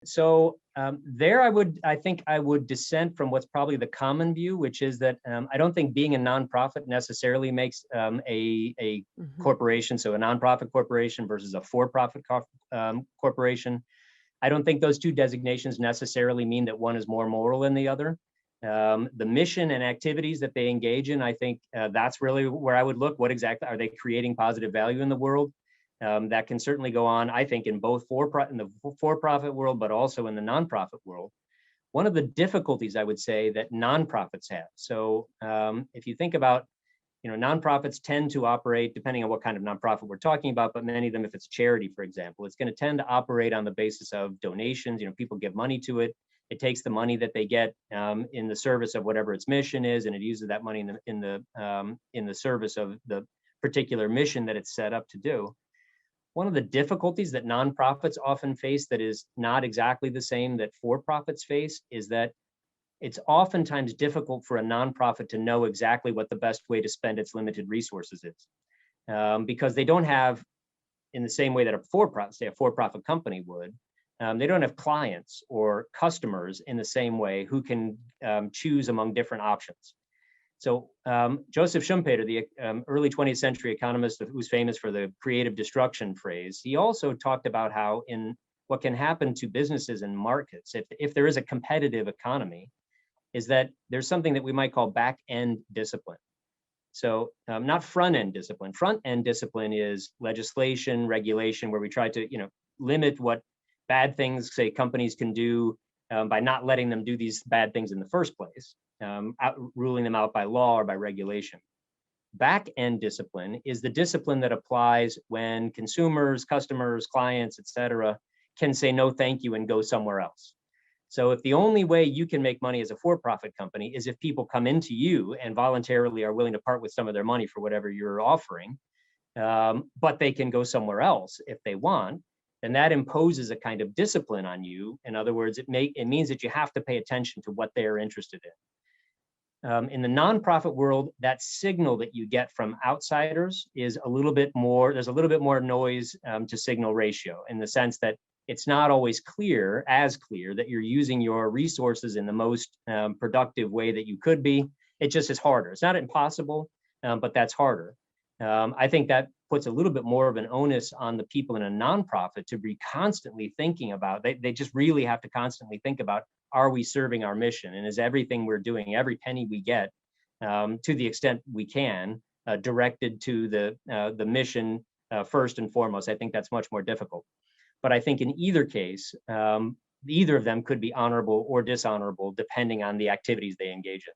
So there, I think I would dissent from what's probably the common view, which is that I don't think being a nonprofit necessarily makes a corporation, so a nonprofit corporation versus a for-profit corporation. I don't think those two designations necessarily mean that one is more moral than the other. The mission and activities that they engage in, I think that's really where I would look. What exactly are they creating positive value in the world? That can certainly go on, I think, in both in the for-profit world, but also in the nonprofit world. One of the difficulties I would say that nonprofits have. So if you think about, nonprofits tend to operate, depending on what kind of nonprofit we're talking about, but many of them, if it's charity, for example, it's going to tend to operate on the basis of donations. People give money to it. It takes the money that they get in the service of whatever its mission is, and it uses that money in the service of the particular mission that it's set up to do. One of the difficulties that nonprofits often face that is not exactly the same that for-profits face is that it's oftentimes difficult for a nonprofit to know exactly what the best way to spend its limited resources is, because they don't have, in the same way that a for-profit company would, they don't have clients or customers in the same way who can choose among different options. So Joseph Schumpeter, the early 20th century economist who's famous for the creative destruction phrase, he also talked about how in what can happen to businesses and markets, if there is a competitive economy, is that there's something that we might call back-end discipline. So not front-end discipline. Front-end discipline is legislation, regulation, where we try to limit what bad things, say, companies can do by not letting them do these bad things in the first place. Ruling them out by law or by regulation. Back-end discipline is the discipline that applies when consumers, customers, clients, et cetera, can say no thank you and go somewhere else. So if the only way you can make money as a for-profit company is if people come into you and voluntarily are willing to part with some of their money for whatever you're offering, but they can go somewhere else if they want, then that imposes a kind of discipline on you. In other words, it means that you have to pay attention to what they're interested in. In the nonprofit world, that signal that you get from outsiders is a little bit more, there's a little bit more noise to signal ratio, in the sense that it's not always as clear that you're using your resources in the most productive way that you could be. It just is harder. It's not impossible, but that's harder. I think that puts a little bit more of an onus on the people in a nonprofit to be constantly thinking about, they just really have to constantly think about, are we serving our mission? And is everything we're doing, every penny we get, to the extent we can, directed to the mission first and foremost? I think that's much more difficult. But I think in either case, either of them could be honorable or dishonorable, depending on the activities they engage in.